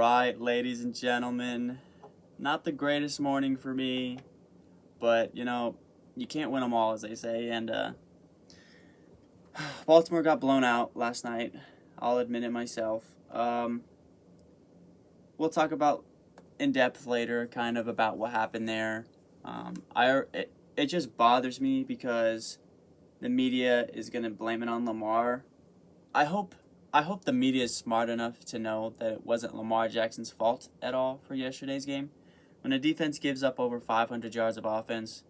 Alright, ladies and gentlemen, not the greatest morning for me, but, you can't win them all, as they say, and, Baltimore got blown out last night. I'll admit it myself. We'll talk about in depth later, kind of about what happened there. It just bothers me because the media is gonna blame it on Lamar. I hope the media is smart enough to know that it wasn't Lamar Jackson's fault at all for yesterday's game. When a defense gives up over 500 yards of offense,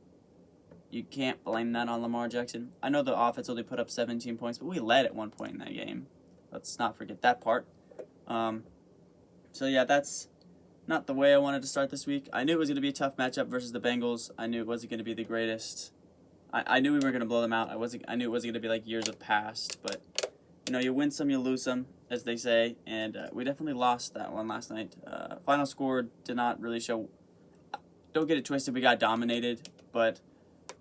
you can't blame that on Lamar Jackson. I know the offense only put up 17 points, but we led at one point in that game. Let's not forget that part. So yeah, that's not the way I wanted to start this week. I knew it was going to be a tough matchup versus the Bengals. I knew it wasn't going to be the greatest. I knew we were going to blow them out. I knew it wasn't going to be like years of past, but you win some, you lose some, as they say, and we definitely lost that one last night. Final score did not really show. Don't get it twisted, we got dominated, but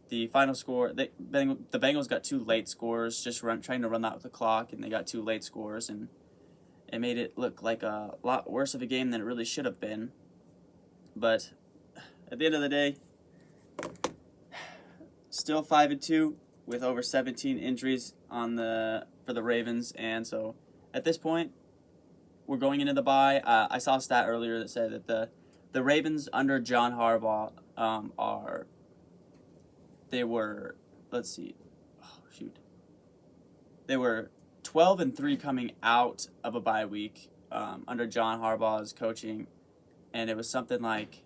the final score, the Bengals got two late scores, just trying to run out the clock, and they got two late scores, and it made it look like a lot worse of a game than it really should have been. But at the end of the day, still 5-2 with over 17 injuries for the Ravens, and so at this point, we're going into the bye. I saw a stat earlier that said that the Ravens under John Harbaugh they were 12-3 coming out of a bye week under John Harbaugh's coaching, and it was something like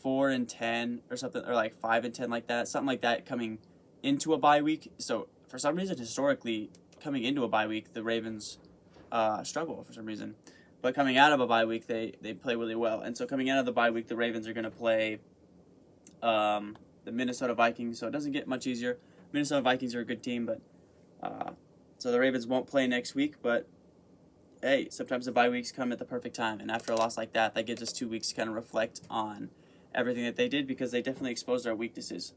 4-10 or something, or like 5-10, like that, something like that coming into a bye week. So for some reason, historically, coming into a bye week, the Ravens struggle for some reason, but coming out of a bye week, they play really well. And so coming out of the bye week, the Ravens are going to play the Minnesota Vikings, so it doesn't get much easier. Minnesota Vikings are a good team, but so the Ravens won't play next week, but hey, sometimes the bye weeks come at the perfect time, and after a loss like that, that gives us 2 weeks to kind of reflect on everything that they did, because they definitely exposed our weaknesses.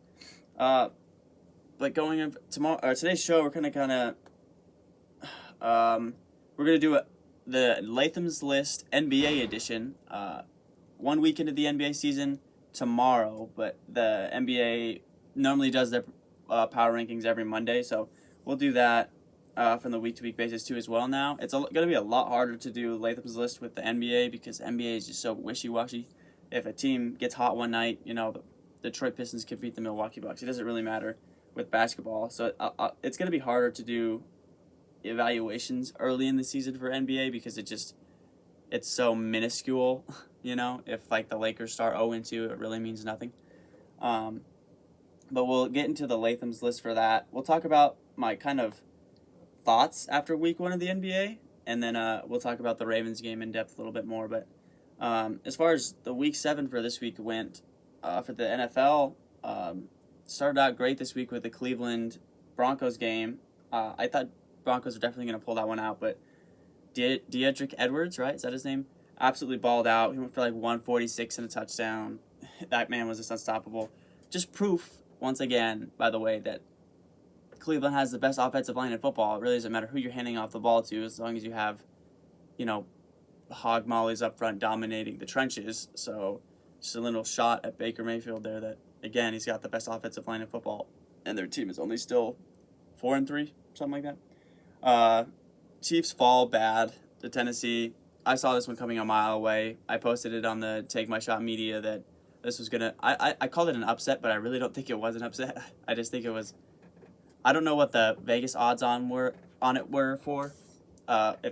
But going in today's show, we're gonna do the Latham's List NBA edition. 1 week into the NBA season tomorrow, but the NBA normally does their power rankings every Monday, so we'll do that from the week-to-week basis too as well. Now it's going to be a lot harder to do Latham's List with the NBA because NBA is just so wishy-washy. If a team gets hot one night, the Detroit Pistons could beat the Milwaukee Bucks. It doesn't really matter with basketball, so it's going to be harder to do evaluations early in the season for NBA because it's so minuscule. If like the Lakers start 0-2, it really means nothing. But we'll get into the Latham's List for that. We'll talk about my kind of thoughts after week 1 of the NBA, and then we'll talk about the Ravens game in depth a little bit more. But as far as the week 7 for this week went, for the NFL, started out great this week with the Cleveland Broncos game. I thought Broncos were definitely going to pull that one out, but Deidrick Edwards, right? Is that his name? Absolutely balled out. He went for like 146 and a touchdown. That man was just unstoppable. Just proof, once again, by the way, that Cleveland has the best offensive line in football. It really doesn't matter who you're handing off the ball to, as long as you have, hog mollies up front dominating the trenches. So just a little shot at Baker Mayfield there that, again, he's got the best offensive line in football, and their team is only still 4-3, something like that. Chiefs fall bad to Tennessee. I saw this one coming a mile away. I posted it on the Take My Shot media that this was going to... I called it an upset, but I really don't think it was an upset. I just think it was... I don't know what the Vegas odds on it were for. I'm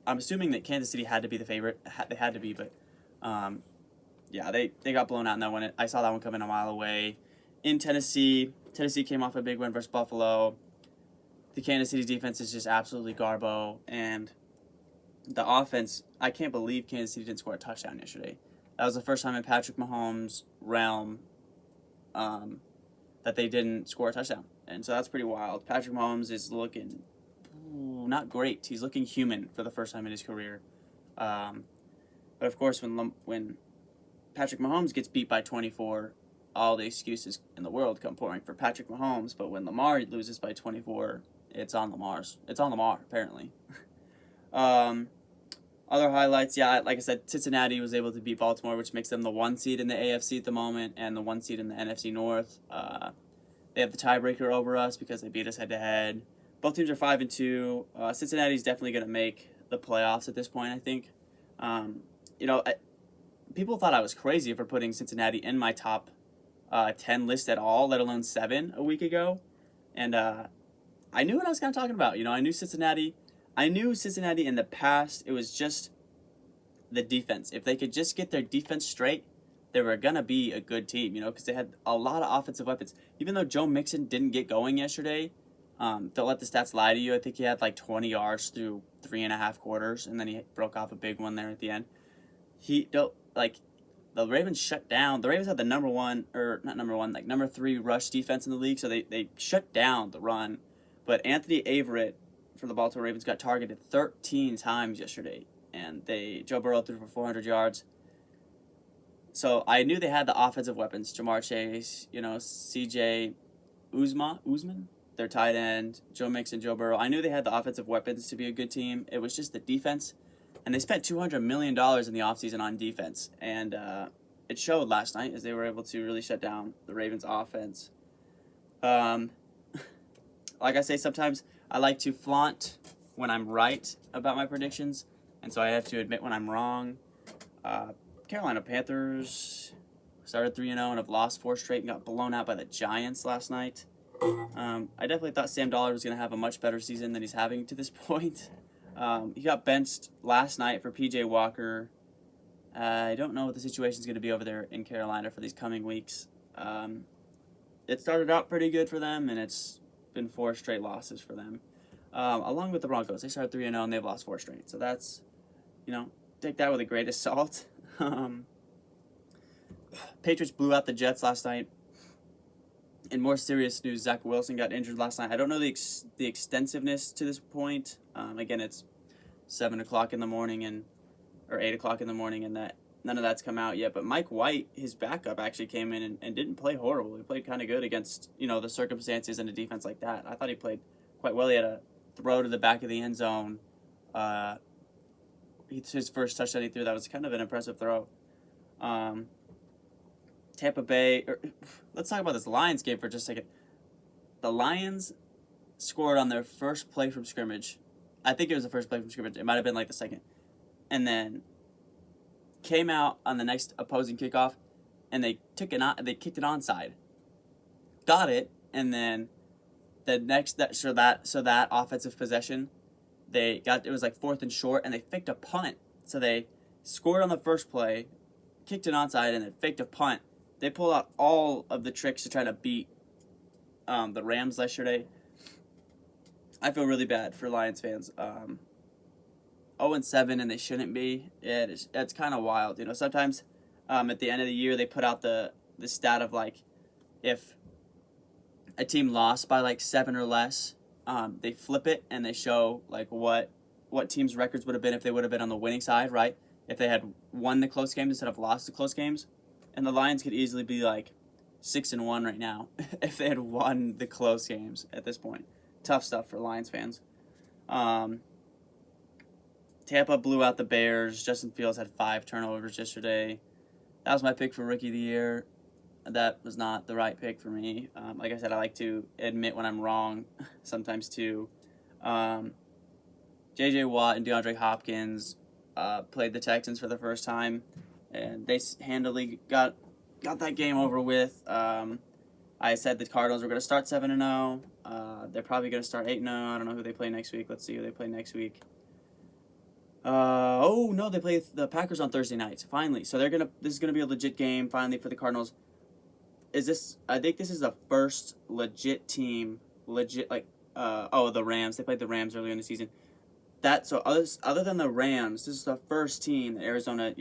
assuming that Kansas City had to be the favorite. They had to be, but... yeah, they got blown out in that one. I saw that one coming a mile away. In Tennessee came off a big win versus Buffalo. The Kansas City defense is just absolutely garbo, and the offense, I can't believe Kansas City didn't score a touchdown yesterday. That was the first time in Patrick Mahomes' realm that they didn't score a touchdown, and so that's pretty wild. Patrick Mahomes is looking not great. He's looking human for the first time in his career. But of course, when Patrick Mahomes gets beat by 24, all the excuses in the world come pouring for Patrick Mahomes. But when Lamar loses by 24, it's on Lamar, apparently. On Other highlights, yeah, like I said, Cincinnati was able to beat Baltimore, which makes them the 1 seed in the AFC at the moment and the 1 seed in the NFC North. They have the tiebreaker over us because they beat us head to head. Both teams are 5-2. Cincinnati's definitely going to make the playoffs at this point, I think. Um, you know, I, People thought I was crazy for putting Cincinnati in my top 10 list at all, let alone 7 a week ago. And I knew what I was kind of talking about. I knew Cincinnati. I knew Cincinnati in the past. It was just the defense. If they could just get their defense straight, they were going to be a good team, because they had a lot of offensive weapons. Even though Joe Mixon didn't get going yesterday, don't let the stats lie to you. I think he had like 20 yards through 3.5 quarters, and then he broke off a big one there at the end. The Ravens shut down. The Ravens had the number 3 rush defense in the league, so they shut down the run. But Anthony Averett for the Baltimore Ravens got targeted 13 times yesterday, and Joe Burrow threw for 400 yards. So I knew they had the offensive weapons: Jamar Chase, C.J. Uzman, their tight end, Joe Mixon, Joe Burrow. I knew they had the offensive weapons to be a good team. It was just the defense. And they spent $200 million in the offseason on defense. And it showed last night as they were able to really shut down the Ravens' offense. Like I say, sometimes I like to flaunt when I'm right about my predictions. And so I have to admit when I'm wrong. Carolina Panthers started 3-0 and have lost 4 straight and got blown out by the Giants last night. I definitely thought Sam Dollar was going to have a much better season than he's having to this point. He got benched last night for P.J. Walker. I don't know what the situation's going to be over there in Carolina for these coming weeks. It started out pretty good for them, and it's been 4 straight losses for them. Along with the Broncos, they started 3-0 and they've lost 4 straight. So that's, take that with a grain of salt. Patriots blew out the Jets last night. In more serious news, Zach Wilson got injured last night. I don't know the extensiveness to this point. Again, it's 7 o'clock in the morning or 8 o'clock in the morning, and that none of that's come out yet. But Mike White, his backup, actually came in and didn't play horrible. He played kind of good against the circumstances and a defense like that. I thought he played quite well. He had a throw to the back of the end zone. His first touchdown he threw, that was kind of an impressive throw. Tampa Bay. Let's talk about this Lions game for just a second. The Lions scored on their first play from scrimmage. I think it was the first play from scrimmage. It might have been like the second. And then came out on the next opposing kickoff, and they kicked it onside. Got it, and then the next that offensive possession, it was like 4th and short, and they faked a punt. So they scored on the first play, kicked it onside, and then faked a punt. They pulled out all of the tricks to try to beat the Rams yesterday. I feel really bad for Lions fans. 0-7 and they shouldn't be. It's kind of wild. Sometimes at the end of the year they put out the stat of like if a team lost by like 7 or less, they flip it and they show like what teams' records would have been if they would have been on the winning side, right? If they had won the close games instead of lost the close games. And the Lions could easily be like 6-1 right now if they had won the close games at this point. Tough stuff for Lions fans. Tampa blew out the Bears. Justin Fields had 5 turnovers yesterday. That was my pick for Rookie of the Year. That was not the right pick for me. Like I said, I like to admit when I'm wrong sometimes too. J.J. Watt and DeAndre Hopkins played the Texans for the first time, and they handily got that game over with. I said the Cardinals were going to start 7-0. They're probably going to start 8-0. I don't know who they play next week. Let's see who they play next week. They play the Packers on Thursday night. Finally, so this is gonna be a legit game. Finally for the Cardinals. I think this is the first legit team. The Rams. They played the Rams earlier in the season. Other than the Rams, this is the first team that Arizona.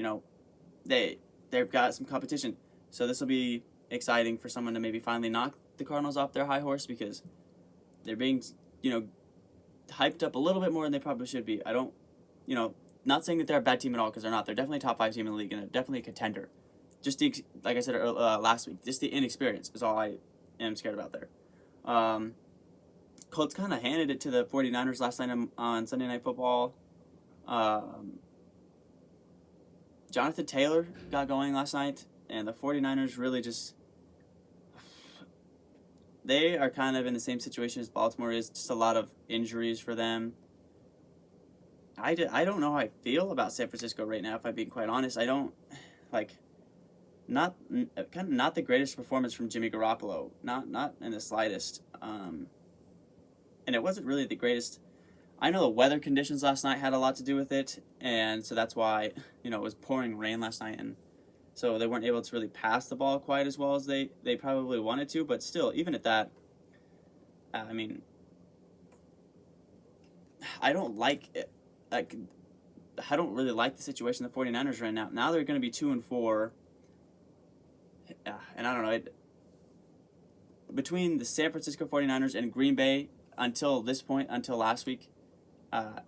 They've got some competition. So this will be exciting for someone to maybe finally knock the Cardinals off their high horse because they're being hyped up a little bit more than they probably should be. I don't. Not saying that they're a bad team at all because they're not. They're definitely a top 5 team in the league and they're definitely a contender. Just like I said last week, just the inexperience is all I am scared about there. Colts kind of handed it to the 49ers last night on Sunday Night Football. Jonathan Taylor got going last night, and the 49ers really just, they are kind of in the same situation as Baltimore is, just a lot of injuries for them. I don't know how I feel about San Francisco right now, if I'm being quite honest. I don't, like, kind of not the greatest performance from Jimmy Garoppolo, not in the slightest. And it wasn't really the greatest. I know the weather conditions last night had a lot to do with it, and so that's why, it was pouring rain last night, and so they weren't able to really pass the ball quite as well as they probably wanted to. But still, even at that, I mean, I don't like it. Like, I don't really like the situation the 49ers right now. Now they're going to be 2-4, and I don't know. Between the San Francisco 49ers and Green Bay, until this point, until last week,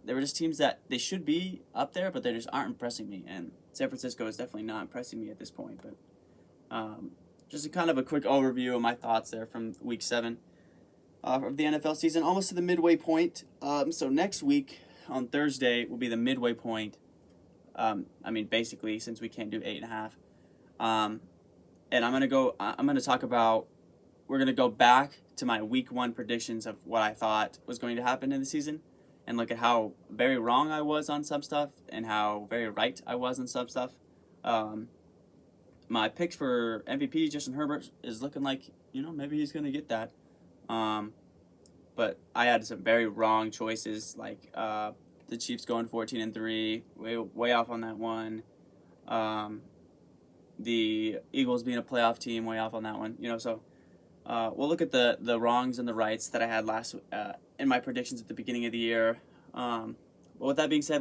they were just teams that they should be up there, but they just aren't impressing me. And San Francisco is definitely not impressing me at this point. But just kind of a quick overview of my thoughts there from Week 7 of the NFL season, almost to the midway point. So next week on Thursday will be the midway point. Basically, since we can't do 8.5. And I'm gonna talk about. We're gonna go back to my Week 1 predictions of what I thought was going to happen in the season, and look at how very wrong I was on some stuff and how very right I was on some stuff. My picks for MVP, Justin Herbert, is looking like, maybe he's going to get that. But I had some very wrong choices, like the Chiefs going 14-3, way off on that one. The Eagles being a playoff team, way off on that one. So we'll look at the wrongs and the rights that I had in my predictions at the beginning of the year. But with that being said, we'll